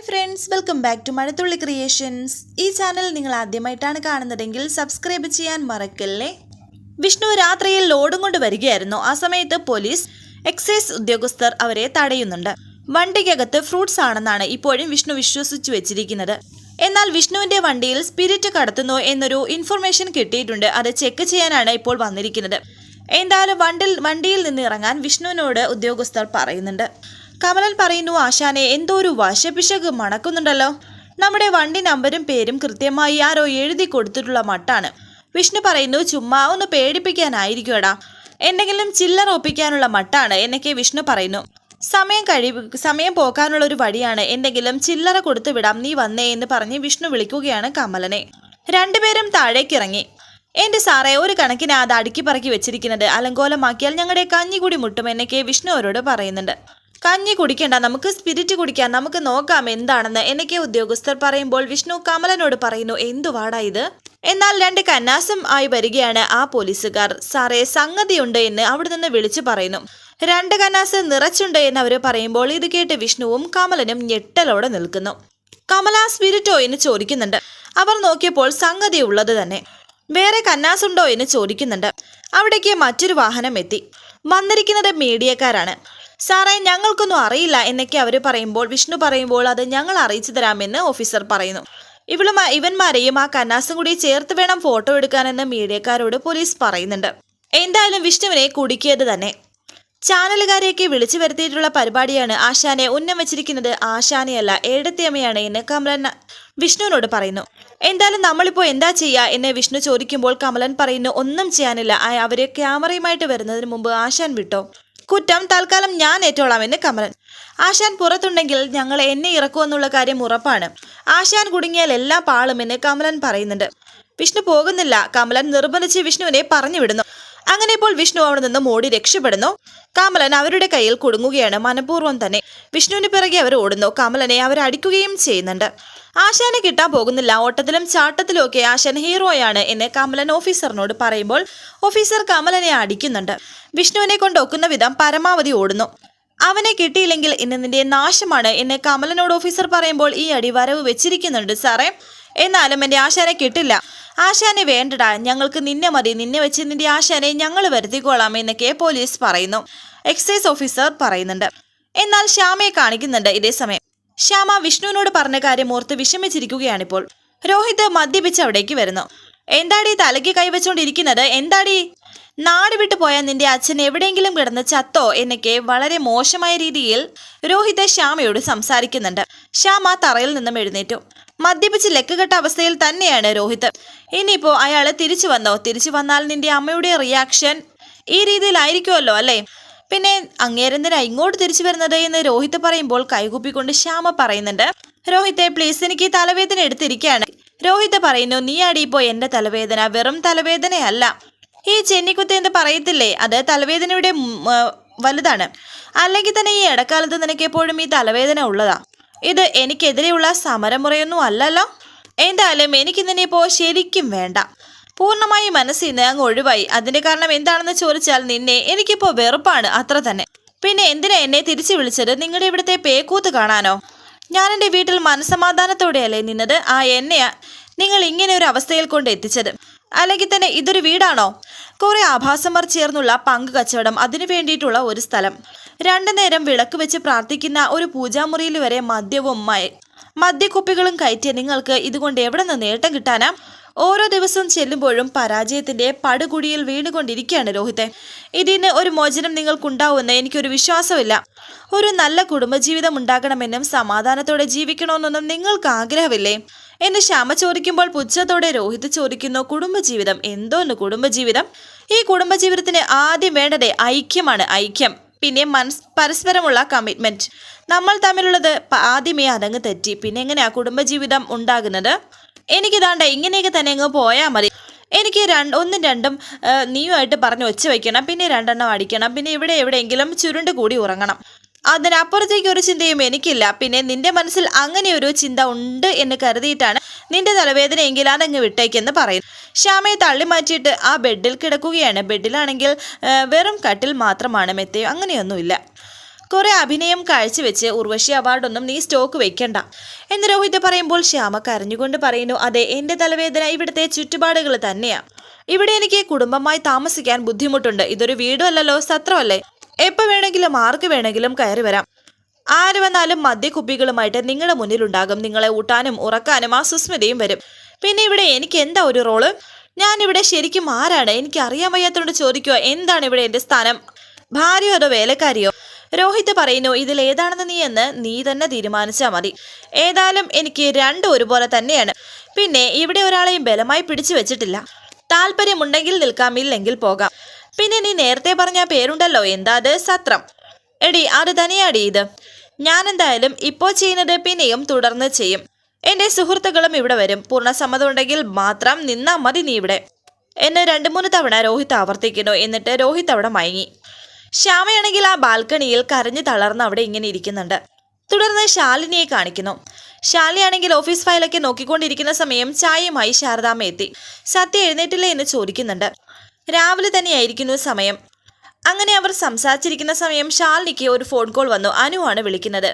Hi friends, welcome back to Mazhathulli creations. ഈ channel നിങ്ങൾ ആദ്യമായിട്ടാണ് കാണുന്നതെങ്കിൽ സബ്സ്ക്രൈബ് ചെയ്യാൻ മറക്കല്ലേ. വിഷ്ണു രാത്രിയിൽ ലോഡും കൊണ്ട് വരികയായിരുന്നു. ആ സമയത്ത് പോലീസ് എക്സൈസ് ഉദ്യോഗസ്ഥർ അവരെ തടയുന്നുണ്ട്. വണ്ടിക്കകത്ത് ഫ്രൂട്ട്സ് ആണെന്നാണ് ഇപ്പോഴും വിഷ്ണു വിശ്വസിച്ചു വെച്ചിരിക്കുന്നത്. എന്നാൽ വിഷ്ണുവിന്റെ വണ്ടിയിൽ സ്പിരിറ്റ് കടത്തുന്നു എന്നൊരു ഇൻഫർമേഷൻ കിട്ടിയിട്ടുണ്ട്. അത് ചെക്ക് ചെയ്യാനാണ് ഇപ്പോൾ വന്നിരിക്കുന്നത്. എന്തായാലും വണ്ടിയിൽ നിന്ന് ഇറങ്ങാൻ വിഷ്ണുവിനോട് ഉദ്യോഗസ്ഥർ പറയുന്നുണ്ട്. കമലൻ പറയുന്നു, ആശാനെ എന്തോ ഒരു വശപിശക് മണക്കുന്നുണ്ടല്ലോ. നമ്മുടെ വണ്ടി നമ്പരും പേരും കൃത്യമായി ആരോ എഴുതി കൊടുത്തിട്ടുള്ള മട്ടാണ്. വിഷ്ണു പറയുന്നു, ചുമ്മാ ഒന്ന് പേടിപ്പിക്കാനായിരിക്കുമെടാ, എന്തെങ്കിലും ചില്ലറ ഒപ്പിക്കാനുള്ള മട്ടാണ് എന്നൊക്കെ വിഷ്ണു പറയുന്നു. സമയം പോക്കാനുള്ള ഒരു വഴിയാണ്, എന്തെങ്കിലും ചില്ലറ കൊടുത്തു വിടാം, നീ വന്നേ എന്ന് പറഞ്ഞ് വിഷ്ണു വിളിക്കുകയാണ് കമലനെ. രണ്ടുപേരും താഴേക്കിറങ്ങി. എന്റെ സാറേ, ഒരു കണക്കിന് അത് അടുക്കി പറക്കി വെച്ചിരിക്കുന്നത് അലങ്കോലമാക്കിയാൽ ഞങ്ങളുടെ കഞ്ഞി കൂടി മുട്ടും എന്നൊക്കെ വിഷ്ണു അവരോട് പറയുന്നുണ്ട്. കഞ്ഞി കുടിക്കണ്ട, നമുക്ക് സ്പിരിറ്റ് കുടിക്കാം, നമുക്ക് നോക്കാം എന്താണെന്ന് എന്നൊക്കെ ഉദ്യോഗസ്ഥർ പറയുമ്പോൾ വിഷ്ണു കമലനോട് പറയുന്നു, എന്തുവാടാ ഇത്? എന്നാൽ രണ്ട് കന്നാസം ആയി വരികയാണ് ആ പോലീസുകാർ. സാറേ, സംഗതിയുണ്ട് എന്ന് അവിടെ നിന്ന് വിളിച്ചു പറയുന്നു. രണ്ട് കന്നാസ് നിറച്ചുണ്ട് എന്ന് അവർ പറയുമ്പോൾ ഇത് കേട്ട് വിഷ്ണുവും കമലനും ഞെട്ടലോടെ നിൽക്കുന്നു. കമല സ്പിരിറ്റോ എന്ന് ചോദിക്കുന്നുണ്ട്. അവർ നോക്കിയപ്പോൾ സംഗതി ഉള്ളത് തന്നെ. വേറെ കന്നാസുണ്ടോ എന്ന് ചോദിക്കുന്നുണ്ട്. അവിടേക്ക് മറ്റൊരു വാഹനം എത്തി. വന്നിരിക്കുന്നത് മീഡിയക്കാരാണ്. സാറേ, ഞങ്ങൾക്കൊന്നും അറിയില്ല എന്നൊക്കെ അവർ പറയുമ്പോൾ വിഷ്ണു പറയുമ്പോൾ അത് ഞങ്ങൾ അറിയിച്ചു തരാമെന്ന് ഓഫീസർ പറയുന്നു. ഇവന്മാരെയും ആ കന്നാസും കൂടി ചേർത്ത് വേണം ഫോട്ടോ എടുക്കാനെന്ന് മീഡിയക്കാരോട് പോലീസ് പറയുന്നുണ്ട്. എന്തായാലും വിഷ്ണുവിനെ കുടുക്കിയത് തന്നെ. ചാനലുകാരെയൊക്കെ വിളിച്ചു വരുത്തിയിട്ടുള്ള പരിപാടിയാണ്. ആശാനെ ഉന്നം വെച്ചിരിക്കുന്നത് ആശാനെയല്ല, ഏടത്തിയമ്മയാണ് എന്ന് കമലൻ വിഷ്ണുവിനോട് പറയുന്നു. എന്തായാലും നമ്മളിപ്പോൾ എന്താ ചെയ്യുക എന്ന് വിഷ്ണു ചോദിക്കുമ്പോൾ കമലൻ പറയുന്നു, ഒന്നും ചെയ്യാനില്ല, അവര് ക്യാമറയുമായിട്ട് വരുന്നതിന് മുമ്പ് ആശാൻ വിട്ടോ, കുറ്റം തൽക്കാലം ഞാൻ ഏറ്റോളാമെന്ന് കമലൻ. ആശാൻ പുറത്തുണ്ടെങ്കിൽ ഞങ്ങൾ എന്നെ ഇറക്കുമെന്നുള്ള കാര്യം ഉറപ്പാണ്. ആശാൻ കുടുങ്ങിയാൽ എല്ലാം പാളുമെന്ന് കമലൻ പറയുന്നുണ്ട്. വിഷ്ണു പോകുന്നില്ല. കമലൻ നിർബന്ധിച്ച് വിഷ്ണുവിനെ പറഞ്ഞു വിടുന്നു. അങ്ങനെ ഇപ്പോൾ വിഷ്ണു അവിടെ നിന്ന് ഓടി രക്ഷപ്പെടുന്നു. കമലൻ അവരുടെ കയ്യിൽ കുടുങ്ങുകയാണ്. മനഃപൂർവ്വം തന്നെ വിഷ്ണുവിന് പിറകെ അവർ ഓടുന്നു. കമലനെ അവർ അടിക്കുകയും ചെയ്യുന്നുണ്ട്. ആശാനെ കിട്ടാൻ പോകുന്നില്ല. ഓട്ടത്തിലും ചാട്ടത്തിലും ഒക്കെ ആശാൻ ഹീറോയാണ് എന്ന് കമലൻ ഓഫീസറിനോട് പറയുമ്പോൾ ഓഫീസർ കമലനെ അടിക്കുന്നുണ്ട്. വിഷ്ണുവിനെ കൊണ്ട് ഒക്കുന്ന വിധം പരമാവധി ഓടുന്നു. അവനെ കിട്ടിയില്ലെങ്കിൽ ഇന്ന് നിന്റെ നാശമാണ് എന്ന് കമലനോട് ഓഫീസർ പറയുമ്പോൾ ഈ അടി വരവ് വെച്ചിരിക്കുന്നുണ്ട് സാറേ. എന്നാലും എൻ്റെ ആശാനെ കിട്ടില്ല. ആശാനെ വേണ്ടടാ, ഞങ്ങൾക്ക് നിന്നെ മതി, നിന്നെ വെച്ച് നിന്റെ ആശാനെ ഞങ്ങൾ വരുത്തിക്കോളാം എന്നൊക്കെ പോലീസ് പറയുന്നു. എക്സൈസ് ഓഫീസർ പറയുന്നുണ്ട്. എന്നാൽ ശ്യാമയെ കാണിക്കുന്നുണ്ട്. ഇതേ സമയം ശ്യാമ വിഷ്ണുവിനോട് പറഞ്ഞ കാര്യം ഓർത്ത് വിഷമിച്ചിരിക്കുകയാണിപ്പോൾ. രോഹിത് മദ്യപിച്ച് അവിടേക്ക് വരുന്നു. എന്താടി തലയ്ക്ക് കൈവച്ചോണ്ടിരിക്കുന്നത്? എന്താടി, നാട് വിട്ടു പോയാൽ നിന്റെ അച്ഛൻ എവിടെയെങ്കിലും കിടന്ന് ചത്തോ എന്നൊക്കെ വളരെ മോശമായ രീതിയിൽ രോഹിത് ശ്യാമയോട് സംസാരിക്കുന്നുണ്ട്. ശ്യാമ തറയിൽ നിന്നും എഴുന്നേറ്റു. മദ്യപിച്ച് ലെക്കുകെട്ട അവസ്ഥയിൽ തന്നെയാണ് രോഹിത്. ഇനിയിപ്പോ അയാള് തിരിച്ചു വന്നോ? തിരിച്ചു വന്നാൽ നിന്റെ അമ്മയുടെ റിയാക്ഷൻ ഈ രീതിയിലായിരിക്കുമല്ലോ അല്ലേ? പിന്നെ അങ്ങേരെന്തിനാ ഇങ്ങോട്ട് തിരിച്ചു വരുന്നത് എന്ന് രോഹിത് പറയുമ്പോൾ കൈകൂപ്പിക്കൊണ്ട് ശ്യാമ പറയുന്നുണ്ട്, രോഹിത്തെ പ്ലീസ്, എനിക്ക് തലവേദന എടുത്തിരിക്കുകയാണ്. രോഹിത് പറയുന്നു, നീ ആടിപ്പോ എന്റെ തലവേദന വെറും തലവേദനയല്ല, ഈ ചെന്നിക്കുത്ത് എന്ന് പറയത്തില്ലേ, അത് തലവേദനയുടെ വലുതാണ്. അല്ലെങ്കിൽ തന്നെ ഈ ഇടക്കാലത്ത് നിനക്ക് എപ്പോഴും ഈ തലവേദന ഉള്ളതാ. ഇത് എനിക്കെതിരെയുള്ള സമരമുറയൊന്നും അല്ലല്ലോ. എന്തായാലും എനിക്ക് നിന്നെ ഇപ്പോൾ ശരിക്കും വേണ്ട. പൂർണ്ണമായി മനസ്സിൽ നിന്ന് അങ്ങ് ഒഴിവായി. അതിന്റെ കാരണം എന്താണെന്ന് ചോദിച്ചാൽ നിന്നെ എനിക്കിപ്പോൾ വെറുപ്പാണ്, അത്ര തന്നെ. പിന്നെ എന്തിനാ എന്നെ തിരിച്ചു വിളിച്ചത്? നിങ്ങളുടെ ഇവിടുത്തെ പേക്കൂത്ത് കാണാനോ? ഞാൻ എൻ്റെ വീട്ടിൽ മനസ്സമാധാനത്തോടെയല്ലേ നിന്നത്? എന്നെയാ നിങ്ങൾ ഇങ്ങനെ ഒരു അവസ്ഥയിൽ കൊണ്ട് എത്തിച്ചത്. അല്ലെങ്കിൽ തന്നെ ഇതൊരു വീടാണോ? കുറെ ആഭാസന്മാർ ചേർന്നുള്ള പങ്ക് കച്ചവടം, അതിനു വേണ്ടിയിട്ടുള്ള ഒരു സ്ഥലം, രണ്ടു നേരം വിളക്ക് വെച്ച് പ്രാർത്ഥിക്കുന്ന ഒരു പൂജാമുറിയിൽ വരെ മദ്യക്കുപ്പികളും കയറ്റിയ നിങ്ങൾക്ക് ഇതുകൊണ്ട് എവിടെ നിന്ന് നേട്ടം കിട്ടാനാ? ഓരോ ദിവസവും ചെല്ലുമ്പോഴും പരാജയത്തിന്റെ പടുകുഴിയിൽ വീണുകൊണ്ടിരിക്കുകയാണ് രോഹിത്തെ. ഇതിന് ഒരു മോചനം നിങ്ങൾക്കുണ്ടാവുമെന്ന് എനിക്കൊരു വിശ്വാസമില്ല. ഒരു നല്ല കുടുംബജീവിതം ഉണ്ടാകണമെന്നും സമാധാനത്തോടെ ജീവിക്കണമെന്നൊന്നും നിങ്ങൾക്ക് ആഗ്രഹമില്ലേ എന്ന് ശ്യാമ ചോദിക്കുമ്പോൾ പുച്ഛത്തോടെ രോഹിത് ചോദിക്കുന്നു, കുടുംബജീവിതം? എന്തോന്ന് കുടുംബജീവിതം? ഈ കുടുംബജീവിതത്തിന് ആദ്യം വേണ്ടത് ഐക്യമാണ്, ഐക്യം. പിന്നെ പരസ്പരമുള്ള കമ്മിറ്റ്മെന്റ്. നമ്മൾ തമ്മിലുള്ളത് ആദ്യമേ അതങ്ങ് തെറ്റി, പിന്നെ എങ്ങനെയാ കുടുംബജീവിതം ഉണ്ടാകുന്നത്? എനിക്കിതാണ്ട ഇങ്ങനെയൊക്കെ തന്നെ അങ്ങ് പോയാൽ മതി. എനിക്ക് ഒന്നും രണ്ടും നീയുമായിട്ട് പറഞ്ഞ് ഒച്ച വയ്ക്കണം, പിന്നെ രണ്ടെണ്ണം അടിക്കണം, പിന്നെ ഇവിടെ എവിടെയെങ്കിലും ചുരുണ്ട് കൂടി ഉറങ്ങണം. അതിനപ്പുറത്തേക്ക് ഒരു ചിന്തയും എനിക്കില്ല. പിന്നെ നിന്റെ മനസ്സിൽ അങ്ങനെ ഒരു ചിന്ത ഉണ്ട് എന്ന് കരുതിയിട്ടാണ് നിന്റെ തലവേദനയെങ്കിൽ അതങ്ങ് വിട്ടേക്കെന്ന് പറയുന്നു. ശ്യാമയെ തള്ളി മാറ്റിയിട്ട് ആ ബെഡിൽ കിടക്കുകയാണ്. ബെഡിലാണെങ്കിൽ വെറും കട്ടിൽ മാത്രമാണ്, മെത്തയോ അങ്ങനെയൊന്നുമില്ല. കുറെ അഭിനയം കാഴ്ചവെച്ച് ഉർവശി അവാർഡൊന്നും നീ സ്റ്റോക്ക് വെക്കണ്ട എന്ന് രോഹിത് പറയുമ്പോൾ ശ്യാമ കരഞ്ഞുകൊണ്ട് പറയുന്നു, അതെ, എന്റെ തലവേദന ഇവിടുത്തെ ചുറ്റുപാടുകൾ തന്നെയാ. ഇവിടെ എനിക്ക് കുടുംബമായി താമസിക്കാൻ ബുദ്ധിമുട്ടുണ്ട്. ഇതൊരു വീടുമല്ലല്ലോ, സത്രമല്ലേ. എപ്പോൾ വേണമെങ്കിലും ആർക്ക് വേണമെങ്കിലും കയറി വരാം. ആര് വന്നാലും മദ്യക്കുപ്പികളുമായിട്ട് നിങ്ങളുടെ മുന്നിലുണ്ടാകും. നിങ്ങളെ ഊട്ടാനും ഉറക്കാനും ആ സുസ്മിതയും വരും. പിന്നെ ഇവിടെ എനിക്ക് എന്താ ഒരു റോള്? ഞാനിവിടെ ശരിക്കും ആരാണ്? എനിക്ക് അറിയാൻ വയ്യാത്തോണ്ട് ചോദിക്കുക, എന്താണ് ഇവിടെ എൻ്റെ സ്ഥാനം? ഭാര്യയോ അതോ വേലക്കാരിയോ? രോഹിത് പറയുന്നു, ഇതിലേതാണെന്ന് നീ തന്നെ തീരുമാനിച്ചാൽ മതി. ഏതായാലും എനിക്ക് രണ്ടും ഒരുപോലെ തന്നെയാണ്. പിന്നെ ഇവിടെ ഒരാളെയും ബലമായി പിടിച്ചു വെച്ചിട്ടില്ല. താല്പര്യമുണ്ടെങ്കിൽ നിൽക്കാം, ഇല്ലെങ്കിൽ പോകാം. പിന്നെ നീ നേരത്തെ പറഞ്ഞ പേരുണ്ടല്ലോ, എന്താ അത്? സത്രം. എടി, അത് തന്നെയാടി ഇത്. ഞാൻ എന്തായാലും ഇപ്പോൾ ചെയ്യുന്നത് പിന്നെയും തുടർന്ന് ചെയ്യും. എൻ്റെ സുഹൃത്തുക്കളും ഇവിടെ വരും. പൂർണ്ണ സമ്മതം ഉണ്ടെങ്കിൽ മാത്രം നിന്നാ മതി നീ ഇവിടെ എന്ന് 2-3 തവണ രോഹിത് ആവർത്തിക്കുന്നു. എന്നിട്ട് രോഹിത് അവിടെ മയങ്ങി. ശ്യാമയാണെങ്കിൽ ആ ബാൽക്കണിയിൽ കരഞ്ഞു തളർന്ന് അവിടെ ഇങ്ങനെ ഇരിക്കുന്നുണ്ട്. തുടർന്ന് ശാലിനിയെ കാണിക്കുന്നു. ശാലിനിയാണെങ്കിൽ ഓഫീസ് ഫയലൊക്കെ നോക്കിക്കൊണ്ടിരിക്കുന്ന സമയം ചായയുമായി ശാരദാമ്മ എത്തി. സത്യ എഴുന്നേറ്റില്ലേ എന്ന് ചോദിക്കുന്നുണ്ട്. രാവിലെ തന്നെയായിരിക്കുന്നു സമയം. അങ്ങനെ അവർ സംസാരിച്ചിരിക്കുന്ന സമയം ശാലിനിക്ക് ഒരു ഫോൺ കോൾ വന്നു. അനുവാണ് വിളിക്കുന്നത്.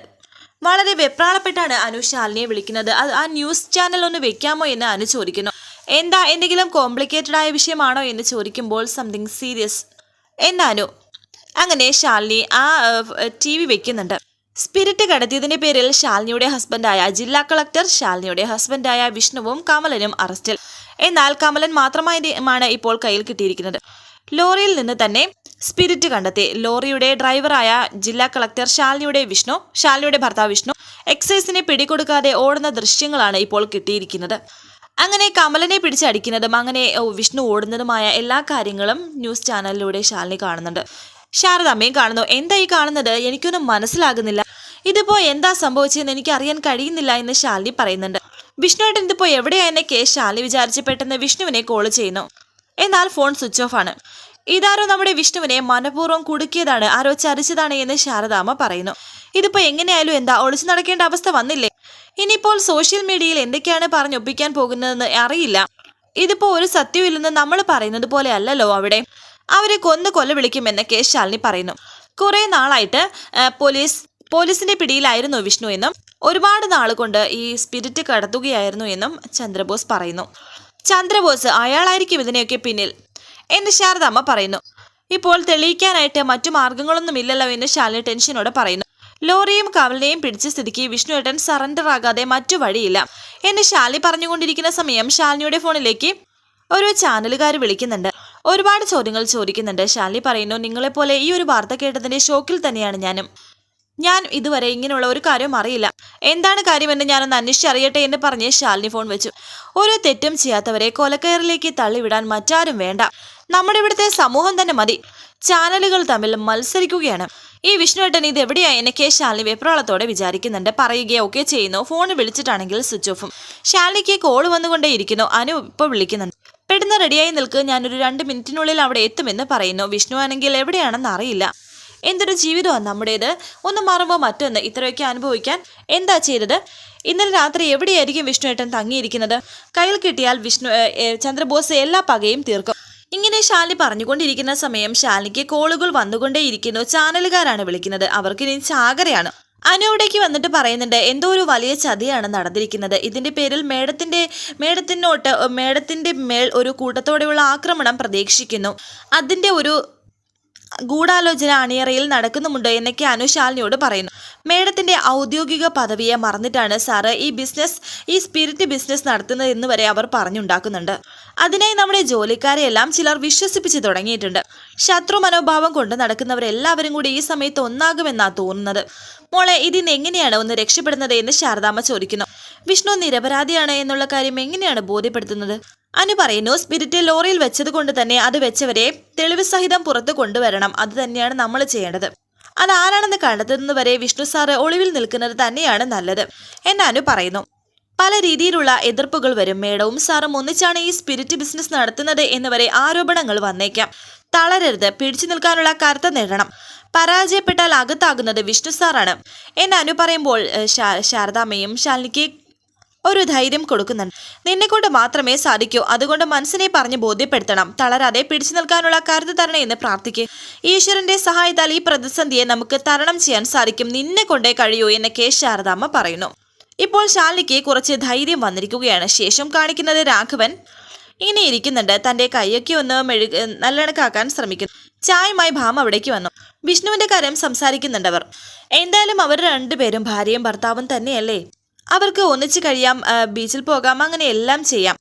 വളരെ വെപ്രാളപ്പെട്ടാണ് അനു ശാലിനിയെ വിളിക്കുന്നത്. അത് ആ ന്യൂസ് ചാനൽ ഒന്ന് വെക്കാമോ എന്ന് അനു ചോദിക്കുന്നു. എന്താ, എന്തെങ്കിലും കോംപ്ലിക്കേറ്റഡ് ആയ വിഷയമാണോ എന്ന് ചോദിക്കുമ്പോൾ സംതിങ് സീരിയസ് എന്ന് അനു. അങ്ങനെ ശാലിനി ആ TV വെക്കുന്നുണ്ട്. സ്പിരിറ്റ് കടത്തിയതിന്റെ പേരിൽ ശാലിനിയുടെ ഹസ്ബൻഡായ ജില്ലാ കളക്ടർ, ശാലിനിയുടെ ഹസ്ബൻഡായ വിഷ്ണുവും കമലനും അറസ്റ്റിൽ. എന്നാൽ കമലൻ മാത്രമാണ് ഇപ്പോൾ കയ്യിൽ കിട്ടിയിരിക്കുന്നത്. ലോറിയിൽ നിന്ന് തന്നെ സ്പിരിറ്റ് കണ്ടെത്തി. ലോറിയുടെ ഡ്രൈവറായ ജില്ലാ കളക്ടർ ശാലിനിയുടെ ഭർത്താവ് വിഷ്ണു എക്സൈസിനെ പിടികൊടുക്കാതെ ഓടുന്ന ദൃശ്യങ്ങളാണ് ഇപ്പോൾ കിട്ടിയിരിക്കുന്നത്. അങ്ങനെ കമലനെ പിടിച്ചടിക്കുന്നതും അങ്ങനെ വിഷ്ണു ഓടുന്നതുമായ എല്ലാ കാര്യങ്ങളും ന്യൂസ് ചാനലിലൂടെ ശാലിനി കാണുന്നുണ്ട്. ശാരദാമ്മയും കാണുന്നു. എന്താ ഈ കാണുന്നത്? എനിക്കൊന്നും മനസ്സിലാകുന്നില്ല. ഇതിപ്പോ എന്താ സംഭവിച്ചതെന്ന് എനിക്ക് അറിയാൻ കഴിയുന്നില്ല എന്ന് ശാലിനി പറയുന്നുണ്ട്. വിഷ്ണുവേട്ടൻ ഇതിപ്പോ എവിടെയായെന്നൊക്കെ ശാലിനി വിചാരിച്ച് പെട്ടെന്ന് വിഷ്ണുവിനെ കോൾ ചെയ്യുന്നു. എന്നാൽ ഫോൺ സ്വിച്ച് ഓഫ് ആണ്. ഇതാരോ നമ്മുടെ വിഷ്ണുവിനെ മനഃപൂർവ്വം കുടുക്കിയതാണ്, ആരോ ചതിച്ചതാണ് എന്ന് ശാരദാമ്മ പറയുന്നു. ഇതിപ്പോ എങ്ങനെയായാലും എന്താ, ഒളിച്ചു നടക്കേണ്ട അവസ്ഥ വന്നില്ലേ? ഇനിയിപ്പോൾ സോഷ്യൽ മീഡിയയിൽ എന്തൊക്കെയാണ് പറഞ്ഞൊപ്പിക്കാൻ പോകുന്നതെന്ന് അറിയില്ല. ഇതിപ്പോ ഒരു സത്യമില്ലെന്ന് നമ്മൾ പറയുന്നത് പോലെ അല്ലല്ലോ അവിടെ. അവരെ കൊല്ല വിളിക്കുമെന്നൊക്കെ ശാലിനി പറയുന്നു. കുറെ നാളായിട്ട് പോലീസിന്റെ പിടിയിലായിരുന്നു വിഷ്ണു എന്നും ഒരുപാട് നാൾ കൊണ്ട് ഈ സ്പിരിറ്റ് കടത്തുകയായിരുന്നു എന്നും ചന്ദ്രബോസ് പറയുന്നു. ചന്ദ്രബോസ് അയാളായിരിക്കും ഇതിനെയൊക്കെ പിന്നിൽ എന്ന് ശാരദാമ്മ പറയുന്നു. ഇപ്പോൾ തെളിയിക്കാനായിട്ട് മറ്റു മാർഗങ്ങളൊന്നുമില്ലല്ലോ എന്ന് ശാലിനി ടെൻഷനോടെ പറയുന്നു. ലോറിയും കമലിനെയും പിടിച്ച സ്ഥിതിക്ക് വിഷ്ണുവേട്ടൻ സറണ്ടർ ആകാതെ മറ്റു വഴിയില്ല എന്ന് ശാലിനി പറഞ്ഞുകൊണ്ടിരിക്കുന്ന സമയം ശാലിനിയുടെ ഫോണിലേക്ക് ഒരു ചാനലുകാർ വിളിക്കുന്നുണ്ട്. ഒരുപാട് ചോദ്യങ്ങൾ ചോദിക്കുന്നുണ്ട്. ശാലിനി പറയുന്നു, നിങ്ങളെപ്പോലെ ഈ ഒരു വാർത്ത കേട്ടതിന്റെ ഷോക്കിൽ തന്നെയാണ് ഞാൻ ഇതുവരെ ഇങ്ങനെയുള്ള ഒരു കാര്യം അറിയില്ല. എന്താണ് കാര്യമെന്ന് ഞാനൊന്ന് അന്വേഷിച്ചറിയട്ടെ എന്ന് പറഞ്ഞ് ശാലിനി ഫോൺ വെച്ചു. ഒരു തെറ്റും ചെയ്യാത്തവരെ കൊലക്കയറിലേക്ക് തള്ളിവിടാൻ മറ്റാരും വേണ്ട. നമ്മുടെ ഇവിടുത്തെ സമൂഹം തന്നെ മതി. ചാനലുകൾ തമ്മിൽ മത്സരിക്കുകയാണ്. ഈ വിഷ്ണുവേട്ടൻ ഇത് എവിടെയാ എന്നൊക്കെ ശാലിനി വെപ്രാളത്തോടെ വിചാരിക്കുന്നുണ്ട്. പറയുകയൊക്കെ ചെയ്യുന്നു. ഫോൺ വിളിച്ചിട്ടാണെങ്കിൽ സ്വിച്ച് ഓഫും. ശാലിനിക്ക് കോള് വന്നുകൊണ്ടേയിരിക്കുന്നു. അനു ഇപ്പോൾ വിളിക്കുന്നുണ്ട്. പെട്ടെന്ന് റെഡിയായി നിൽക്ക്, ഞാനൊരു 2 മിനിറ്റിനുള്ളിൽ അവിടെ എത്തുമെന്ന് പറയുന്നു. വിഷ്ണു ആണെങ്കിൽ എവിടെയാണെന്ന് അറിയില്ല. എന്തൊരു ജീവിതമാണ് നമ്മുടേത്. ഒന്ന് മാറുമ്പോൾ മറ്റൊന്ന്. ഇത്രയൊക്കെ അനുഭവിക്കാൻ എന്താ ചെയ്തത്? ഇന്നലെ രാത്രി എവിടെയായിരിക്കും വിഷ്ണുവേട്ടൻ തങ്ങിയിരിക്കുന്നത്? കയ്യിൽ കിട്ടിയാൽ ചന്ദ്രബോസ് എല്ലാ പകയും തീർക്കും. ഇങ്ങനെ ശാലിനി പറഞ്ഞുകൊണ്ടിരിക്കുന്ന സമയം ശാലിനിക്ക് കോളുകൾ വന്നുകൊണ്ടേയിരിക്കുന്നു. ചാനലുകാരാണ് വിളിക്കുന്നത്. അവർക്ക് ഇനി ചാകരയാണ്. അനുവിടേക്ക് വന്നിട്ട് പറയുന്നുണ്ട്, എന്തോ ഒരു വലിയ ചതിയാണ് നടന്നിരിക്കുന്നത്. ഇതിന്റെ പേരിൽ മേഡത്തിന്റെ മേൽ ഒരു കൂട്ടത്തോടെയുള്ള ആക്രമണം പ്രതീക്ഷിക്കുന്നു. അതിന്റെ ഒരു ഗൂഢാലോചന അണിയറയിൽ നടക്കുന്നുമുണ്ട് എന്നൊക്കെ അനു ശാലിനിയോട് പറയുന്നു. മേഡത്തിന്റെ ഔദ്യോഗിക പദവിയെ മറന്നിട്ടാണ് സാറ് ഈ സ്പിരിറ്റ് ബിസിനസ് നടത്തുന്നത് എന്ന് വരെ അവർ പറഞ്ഞുണ്ടാക്കുന്നുണ്ട്. അതിനായി നമ്മുടെ ജോലിക്കാരെയെല്ലാം ചിലർ വിശ്വസിപ്പിച്ച് തുടങ്ങിയിട്ടുണ്ട്. ശത്രു മനോഭാവം കൊണ്ട് നടക്കുന്നവരെല്ലാവരും കൂടി ഈ സമയത്ത് ഒന്നാകുമെന്നാ തോന്നുന്നത്. മോളെ, ഇതിന്ന് എങ്ങനെയാണ് ഒന്ന് രക്ഷപ്പെടുന്നത് എന്ന് ശാരദാമ്മ ചോദിക്കുന്നു. വിഷ്ണു നിരപരാധിയാണ് എന്നുള്ള കാര്യം എങ്ങനെയാണ് ബോധ്യപ്പെടുത്തുന്നത്? അനു പറയുന്നു, സ്പിരിറ്റ് ലോറിയിൽ വെച്ചത് കൊണ്ട് തന്നെ അത് വെച്ചവരെ തെളിവ് സഹിതം പുറത്തു കൊണ്ടുവരണം. അത് തന്നെയാണ് നമ്മൾ ചെയ്യേണ്ടത്. അതാരാണെന്ന് കണ്ടെത്തുന്നതുവരെ വിഷ്ണു സാറ് ഒളിവിൽ നിൽക്കുന്നത് തന്നെയാണ് നല്ലത് എന്ന് അനു പറയുന്നു. പല രീതിയിലുള്ള എതിർപ്പുകൾ വരും. മേഡവും സാറും ഒന്നിച്ചാണ് ഈ സ്പിരിറ്റ് ബിസിനസ് നടത്തുന്നത് എന്നുവരെ ആരോപണങ്ങൾ വന്നേക്കാം. തളരരുത്, പിടിച്ചു നിൽക്കാനുള്ള കരുത്ത് നേടണം. പരാജയപ്പെട്ടാൽ അകത്താകുന്നത് വിഷ്ണു സാറാണ് എന്ന് അനു പറയുമ്പോൾ ശാരദാമ്മയും ശാലിനിക്ക് ഒരു ധൈര്യം കൊടുക്കുന്നുണ്ട്. നിന്നെ കൊണ്ട് മാത്രമേ സാധിക്കൂ. അതുകൊണ്ട് മനസ്സിനെ പറഞ്ഞ് ബോധ്യപ്പെടുത്തണം. തളരാതെ പിടിച്ചു നിൽക്കാനുള്ള കരുത്ത് തരണേ എന്ന് പ്രാർത്ഥിക്കുക. ഈശ്വരന്റെ സഹായത്താൽ ഈ പ്രതിസന്ധിയെ നമുക്ക് തരണം ചെയ്യാൻ സാധിക്കും. നിന്നെ കൊണ്ടേ കഴിയൂ എന്ന് കെ ശാരദാമ്മ പറയുന്നു. ഇപ്പോൾ ശാലിനിക്ക് കുറച്ച് ധൈര്യം വന്നിരിക്കുകയാണ്. ശേഷം കാണിക്കുന്നത് രാഘവൻ ഇങ്ങനെ ഇരിക്കുന്നുണ്ട്. തന്റെ കൈയൊക്കെ ഒന്ന് നല്ലണക്കാക്കാൻ ശ്രമിക്കുന്നു. ചായയുമായി ഭാമ അവിടേക്ക് വന്നു. വിഷ്ണുവിന്റെ കാര്യം സംസാരിക്കുന്നുണ്ടവർ. എന്തായാലും അവർ രണ്ടുപേരും ഭാര്യയും ഭർത്താവും തന്നെയല്ലേ. അവർക്ക് ഒന്നിച്ചു കഴിയാം, ബീച്ചിൽ പോകാം, അങ്ങനെ എല്ലാം ചെയ്യാം,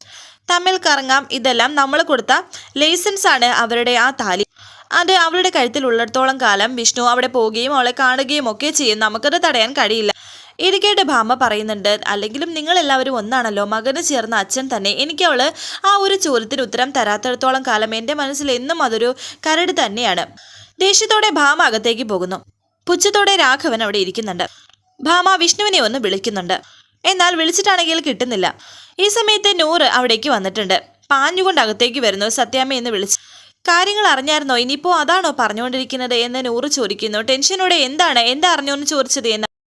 തമ്മിൽ കറങ്ങാം. ഇതെല്ലാം നമ്മൾ കൊടുത്ത ലൈസൻസ് ആണ്. അവരുടെ ആ താലി അത് അവളുടെ കഴുത്തിൽ ഉള്ളിടത്തോളം കാലം വിഷ്ണു അവിടെ പോവുകയും അവളെ കാണുകയും ഒക്കെ ചെയ്യും. നമുക്കത് തടയാൻ കഴിയില്ല. ഇരിക്കേട്ട് ഭാമ പറയുന്നുണ്ട്. അല്ലെങ്കിലും നിങ്ങളെല്ലാവരും ഒന്നാണല്ലോ. മകന് ചേർന്ന അച്ഛൻ തന്നെ. എനിക്ക് അവള് ആ ഒരു ചോദ്യത്തിന് ഉത്തരം തരാത്തിടത്തോളം കാലം എൻ്റെ മനസ്സിൽ എന്നും അതൊരു കരട് തന്നെയാണ്. ദേഷ്യത്തോടെ ഭാമ അകത്തേക്ക് പോകുന്നു. പുച്ഛത്തോടെ രാഘവൻ അവിടെ ഇരിക്കുന്നുണ്ട്. ഭാമ വിഷ്ണുവിനെ ഒന്ന് വിളിക്കുന്നുണ്ട്. എന്നാൽ വിളിച്ചിട്ടാണെങ്കിൽ കിട്ടുന്നില്ല. ഈ സമയത്ത് നൂറ് അവിടേക്ക് വന്നിട്ടുണ്ട്. പാഞ്ഞുകൊണ്ട് അകത്തേക്ക് വരുന്നു. സത്യാമ്മ എന്ന് വിളിച്ച് കാര്യങ്ങൾ അറിഞ്ഞായിരുന്നോ? ഇനിയിപ്പോൾ അതാണോ പറഞ്ഞുകൊണ്ടിരിക്കുന്നത് എന്ന് നൂറ് ചോദിക്കുന്നു. ടെൻഷനോടെ എന്താ അറിഞ്ഞോന്ന് ചോദിച്ചത് എന്ന്